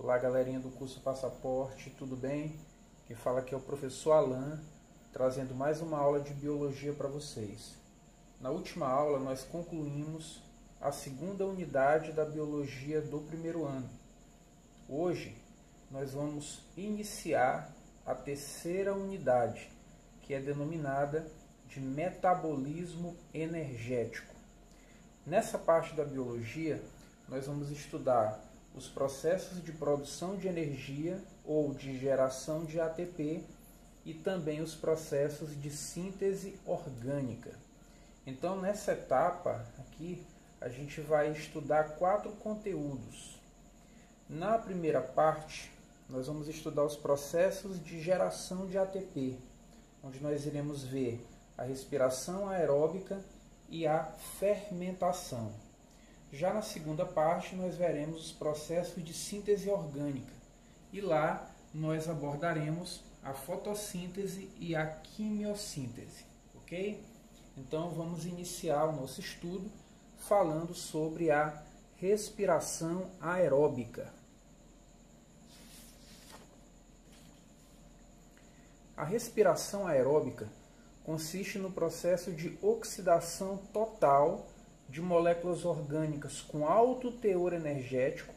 Olá, galerinha do curso Passaporte, tudo bem? Quem fala aqui é o professor Alan, trazendo mais uma aula de biologia para vocês. Na última aula nós concluímos a segunda unidade da biologia do primeiro ano. Hoje nós vamos iniciar a terceira unidade, que é denominada de metabolismo energético. Nessa parte da biologia nós vamos estudar os processos de produção de energia ou de geração de ATP e também os processos de síntese orgânica. Então, nessa etapa aqui, a gente vai estudar 4 conteúdos. Na primeira parte, nós vamos estudar os processos de geração de ATP, onde nós iremos ver a respiração aeróbica e a fermentação. Já na segunda parte, nós veremos os processos de síntese orgânica e lá nós abordaremos a fotossíntese e a quimiossíntese, ok? Então vamos iniciar o nosso estudo falando sobre a respiração aeróbica. A respiração aeróbica consiste no processo de oxidação total de moléculas orgânicas com alto teor energético,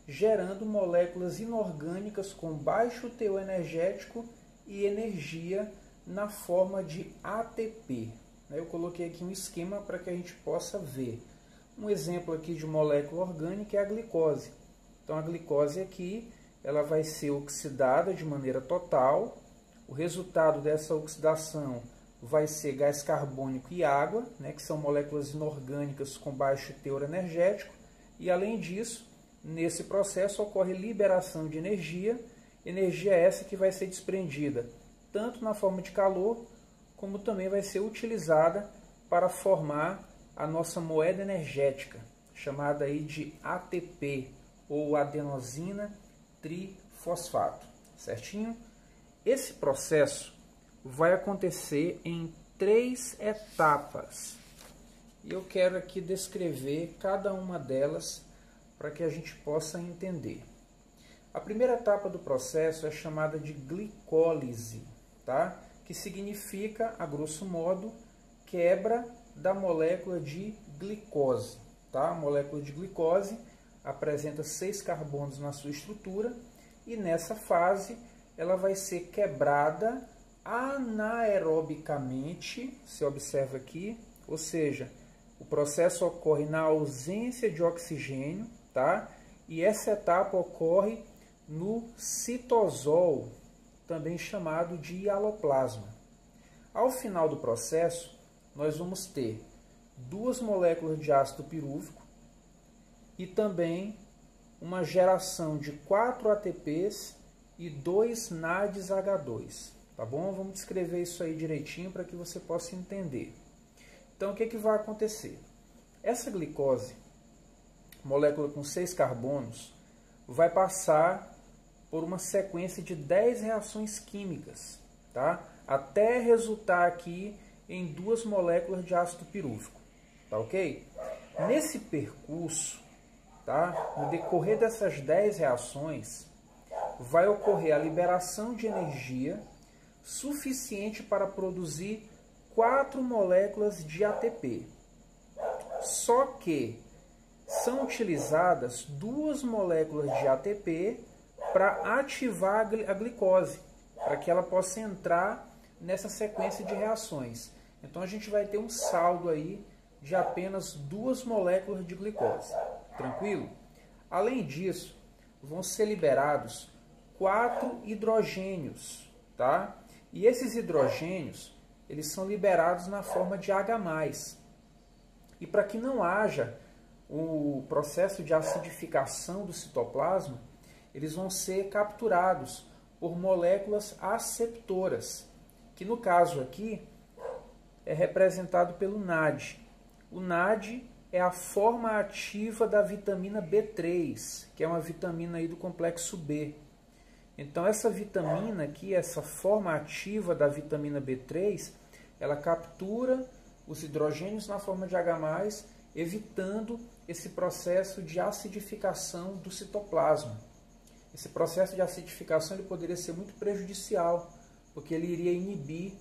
gerando moléculas inorgânicas com baixo teor energético e energia na forma de ATP. Eu coloquei aqui um esquema para que a gente possa ver. Um exemplo aqui de molécula orgânica é a glicose. Então a glicose aqui ela vai ser oxidada de maneira total. O resultado dessa oxidação vai ser gás carbônico e água, que são moléculas inorgânicas com baixo teor energético. E além disso, nesse processo ocorre liberação de energia essa que vai ser desprendida tanto na forma de calor, como também vai ser utilizada para formar a nossa moeda energética, chamada aí de ATP, ou adenosina trifosfato, certinho? Esse processo vai acontecer em 3 etapas. E eu quero aqui descrever cada uma delas para que a gente possa entender. A primeira etapa do processo é chamada de glicólise, tá? Que significa, a grosso modo, quebra da molécula de glicose. Tá? A molécula de glicose apresenta 6 carbonos na sua estrutura e nessa fase ela vai ser quebrada anaerobicamente, se observa aqui, ou seja, o processo ocorre na ausência de oxigênio, tá? E essa etapa ocorre no citosol, também chamado de hialoplasma. Ao final do processo, nós vamos ter 2 moléculas de ácido pirúvico e também uma geração de 4 ATPs e 2 NADs H2. Tá bom? Vamos descrever isso aí direitinho para que você possa entender. Então, o que vai acontecer? Essa glicose, molécula com 6 carbonos, vai passar por uma sequência de 10 reações químicas, tá? Até resultar aqui em 2 moléculas de ácido pirúvico. Tá ok? Nesse percurso, tá? No decorrer dessas 10 reações, vai ocorrer a liberação de energia suficiente para produzir 4 moléculas de ATP. Só que são utilizadas 2 moléculas de ATP para ativar a glicose, para que ela possa entrar nessa sequência de reações. Então a gente vai ter um saldo aí de apenas 2 moléculas de glicose. Tranquilo? Além disso, vão ser liberados 4 hidrogênios, tá? E esses hidrogênios, eles são liberados na forma de H+. E para que não haja o processo de acidificação do citoplasma, eles vão ser capturados por moléculas aceptoras, que no caso aqui é representado pelo NAD. O NAD é a forma ativa da vitamina B3, que é uma vitamina aí do complexo B. Então essa vitamina aqui, essa forma ativa da vitamina B3, ela captura os hidrogênios na forma de H+, evitando esse processo de acidificação do citoplasma. esse processo de acidificação ele poderia ser muito prejudicial, porque ele iria inibir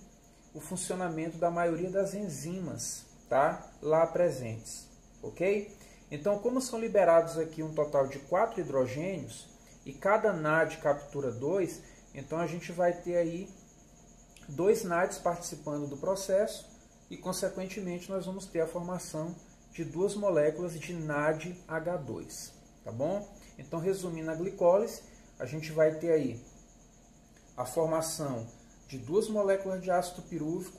o funcionamento da maioria das enzimas, tá? Lá presentes, ok? Então, como são liberados aqui um total de 4 hidrogênios, e cada NAD captura 2, então a gente vai ter aí 2 NADs participando do processo, e consequentemente nós vamos ter a formação de 2 moléculas de NADH2, tá bom? Então, resumindo a glicólise, a gente vai ter aí a formação de 2 moléculas de ácido pirúvico,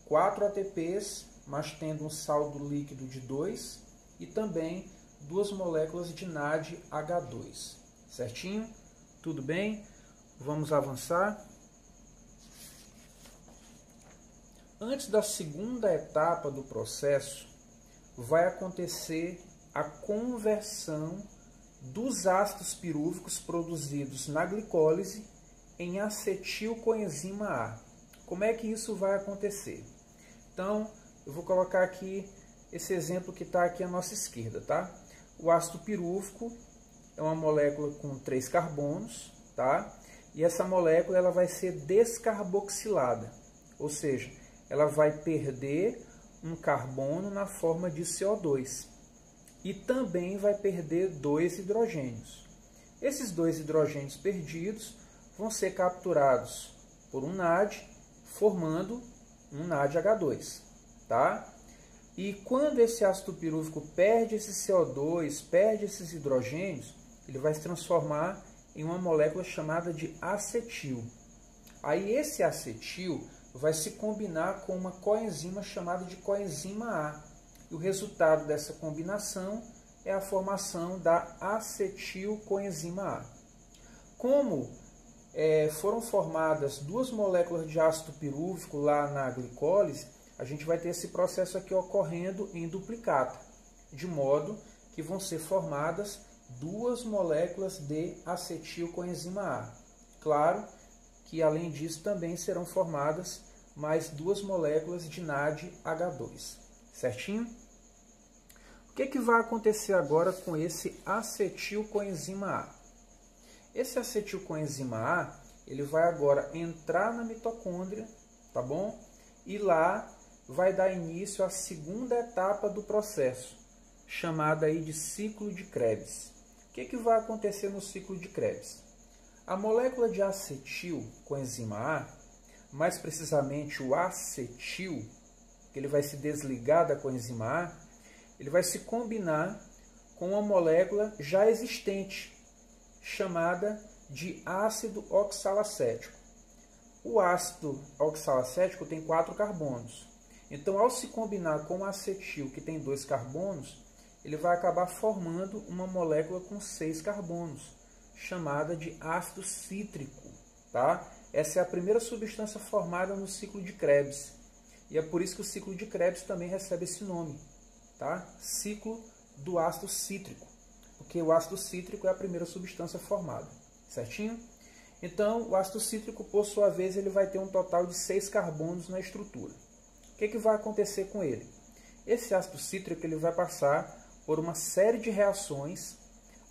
4 ATPs, mas tendo um saldo líquido de 2, e também 2 moléculas de NADH2. Certinho? Tudo bem? Vamos avançar. Antes da segunda etapa do processo, vai acontecer a conversão dos ácidos pirúvicos produzidos na glicólise em acetilcoenzima A. Como é que isso vai acontecer? Então, eu vou colocar aqui esse exemplo que está aqui à nossa esquerda, tá? O ácido pirúvico é uma molécula com 3 carbonos, tá? E essa molécula ela vai ser descarboxilada, ou seja, ela vai perder um carbono na forma de CO2 e também vai perder 2 hidrogênios. Esses 2 hidrogênios perdidos vão ser capturados por um NAD, formando um NADH2, tá? E quando esse ácido pirúvico perde esse CO2, perde esses hidrogênios, ele vai se transformar em uma molécula chamada de acetil. Aí esse acetil vai se combinar com uma coenzima chamada de coenzima A. E o resultado dessa combinação é a formação da acetilcoenzima A. Como foram formadas 2 moléculas de ácido pirúvico lá na glicólise, a gente vai ter esse processo aqui ocorrendo em duplicata, de modo que vão ser formadas 2 moléculas de acetilcoenzima A. Claro que além disso também serão formadas mais 2 moléculas de NADH2. Certinho? O que vai acontecer agora com esse acetilcoenzima A? Esse acetilcoenzima A, ele vai agora entrar na mitocôndria, tá bom? E lá vai dar início à segunda etapa do processo, chamada aí de ciclo de Krebs. O que vai acontecer no ciclo de Krebs? A molécula de acetilcoenzima A, mais precisamente o acetil, que ele vai se desligar da coenzima A, ele vai se combinar com uma molécula já existente, chamada de ácido oxalacético. O ácido oxalacético tem 4 carbonos. Então, ao se combinar com o acetil, que tem 2 carbonos, ele vai acabar formando uma molécula com 6 carbonos, chamada de ácido cítrico, tá? Essa é a primeira substância formada no ciclo de Krebs. E é por isso que o ciclo de Krebs também recebe esse nome, tá? Ciclo do ácido cítrico, porque o ácido cítrico é a primeira substância formada, certinho? Então, o ácido cítrico, por sua vez, ele vai ter um total de 6 carbonos na estrutura. O que vai acontecer com ele? Esse ácido cítrico ele vai passar por uma série de reações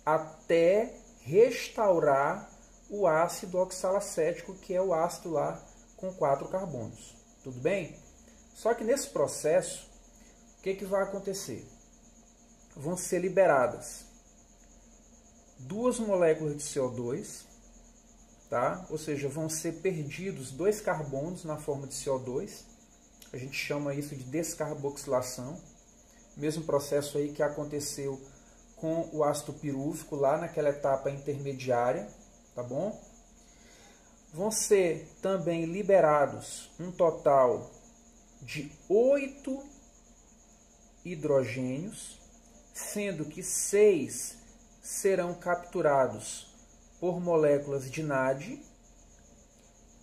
até restaurar o ácido oxalacético, que é o ácido lá com 4 carbonos. Tudo bem? Só que nesse processo, o que vai acontecer? Vão ser liberadas 2 moléculas de CO2, tá? Ou seja, vão ser perdidos 2 carbonos na forma de CO2. A gente chama isso de descarboxilação. Mesmo processo aí que aconteceu com o ácido pirúvico lá naquela etapa intermediária, tá bom? Vão ser também liberados um total de 8 hidrogênios, sendo que 6 serão capturados por moléculas de NAD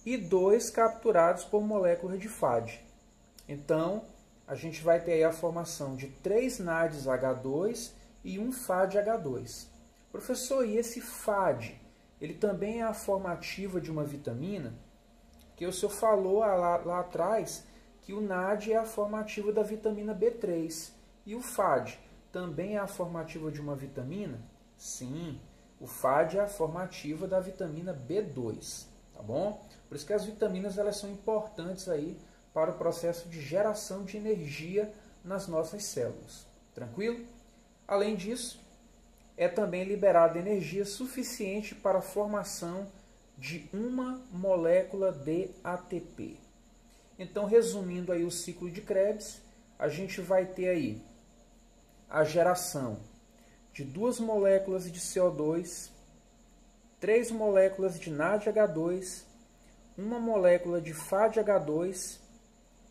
e 2 capturados por moléculas de FAD. Então, a gente vai ter aí a formação de 3 NADs H2 e um FAD H2. Professor, e esse FAD, ele também é a formativa de uma vitamina? Que o senhor falou lá atrás que o NAD é a formativa da vitamina B3. E o FAD também é a formativa de uma vitamina? Sim, o O FAD é a forma ativa da vitamina B2, tá bom? Por isso que as vitaminas elas são importantes aí para o processo de geração de energia nas nossas células. Tranquilo? Além disso, é também liberada energia suficiente para a formação de uma molécula de ATP. Então, resumindo aí o ciclo de Krebs, a gente vai ter aí a geração de 2 moléculas de CO2, 3 moléculas de NADH2, uma molécula de FADH2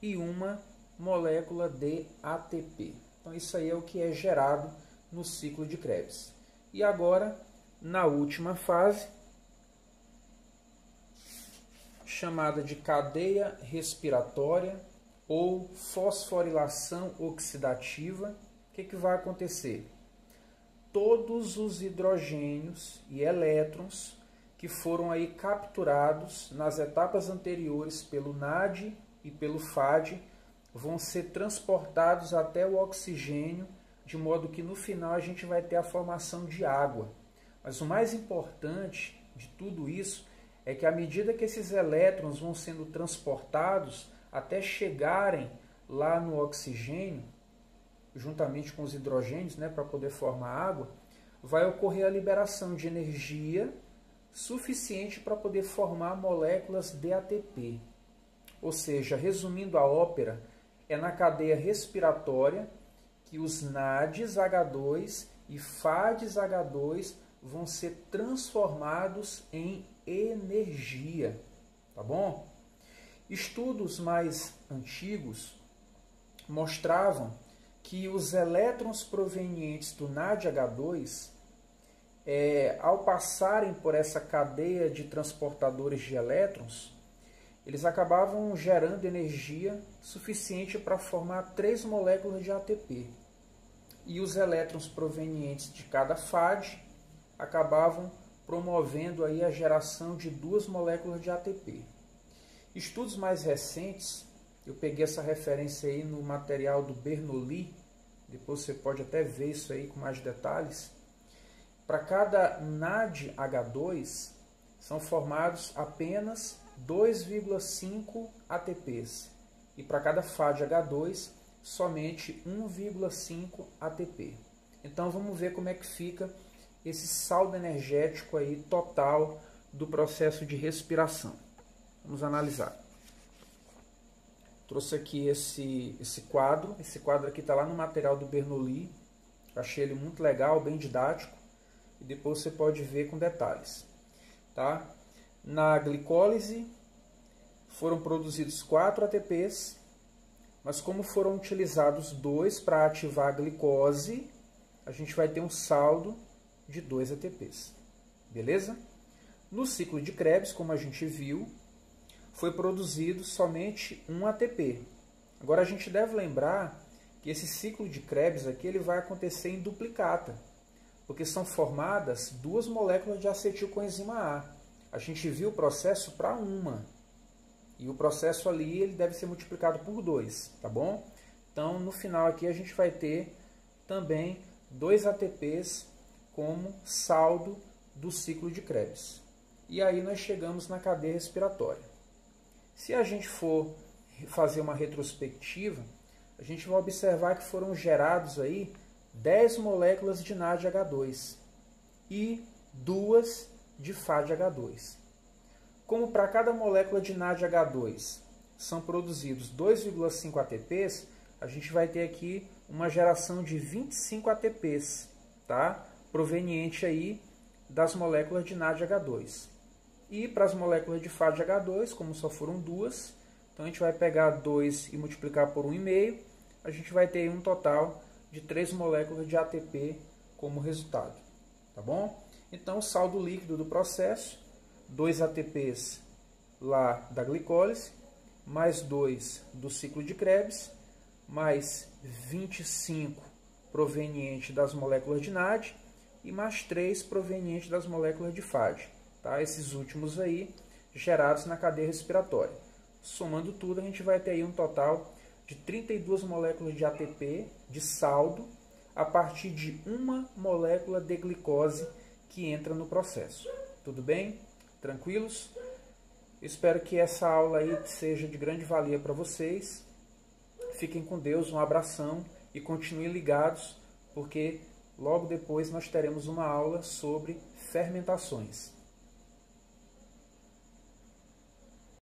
e uma molécula de ATP. Então, isso aí é o que é gerado no ciclo de Krebs. E agora, na última fase, chamada de cadeia respiratória ou fosforilação oxidativa, o que vai acontecer? Todos os hidrogênios e elétrons que foram aí capturados nas etapas anteriores pelo NAD e pelo FAD vão ser transportados até o oxigênio, de modo que no final a gente vai ter a formação de água. Mas o mais importante de tudo isso é que à medida que esses elétrons vão sendo transportados até chegarem lá no oxigênio, juntamente com os hidrogênios, né, para poder formar água, vai ocorrer a liberação de energia suficiente para poder formar moléculas de ATP. Ou seja, resumindo a ópera, é na cadeia respiratória que os NADs H2 e FADs H2 vão ser transformados em energia, tá bom? Estudos mais antigos mostravam que os elétrons provenientes do NADH2, ao passarem por essa cadeia de transportadores de elétrons, eles acabavam gerando energia suficiente para formar 3 moléculas de ATP. E os elétrons provenientes de cada FAD acabavam promovendo aí a geração de 2 moléculas de ATP. Estudos mais recentes, eu peguei essa referência aí no material do Bernoulli, depois você pode até ver isso aí com mais detalhes. Para cada NADH2 são formados apenas 2,5 ATPs e para cada FADH2 somente 1,5 ATP. Então vamos ver como é que fica esse saldo energético aí total do processo de respiração. Vamos analisar. Trouxe aqui esse quadro. Esse quadro aqui está lá no material do Bernoulli. Achei ele muito legal, bem didático. E depois você pode ver com detalhes. Tá? Na glicólise foram produzidos 4 ATPs, mas como foram utilizados 2 para ativar a glicose, a gente vai ter um saldo de 2 ATPs. Beleza? No ciclo de Krebs, como a gente viu, foi produzido somente 1 ATP. Agora a gente deve lembrar que esse ciclo de Krebs aqui ele vai acontecer em duplicata, porque são formadas 2 moléculas de acetilcoenzima A. A gente viu o processo para uma, e o processo ali ele deve ser multiplicado por 2, tá bom? Então no final aqui a gente vai ter também 2 ATPs como saldo do ciclo de Krebs. E aí nós chegamos na cadeia respiratória. Se a gente for fazer uma retrospectiva, a gente vai observar que foram gerados aí 10 moléculas de NADH2 e 2 de FADH2. Como para cada molécula de NADH2 são produzidos 2,5 ATPs, a gente vai ter aqui uma geração de 25 ATPs, tá? Proveniente aí das moléculas de NADH2. E para as moléculas de FADH2, como só foram 2, então a gente vai pegar 2 e multiplicar por 1,5, a gente vai ter um total de 3 moléculas de ATP como resultado. Tá bom? Então o saldo líquido do processo, 2 ATPs lá da glicólise, mais 2 do ciclo de Krebs, mais 25 proveniente das moléculas de NAD e mais 3 proveniente das moléculas de FAD. Tá? Esses últimos aí gerados na cadeia respiratória. Somando tudo, a gente vai ter aí um total de 32 moléculas de ATP de saldo a partir de uma molécula de glicose que entra no processo. Tudo bem? Tranquilos? Espero que essa aula aí seja de grande valia para vocês. Fiquem com Deus, um abração e continuem ligados, porque logo depois nós teremos uma aula sobre fermentações.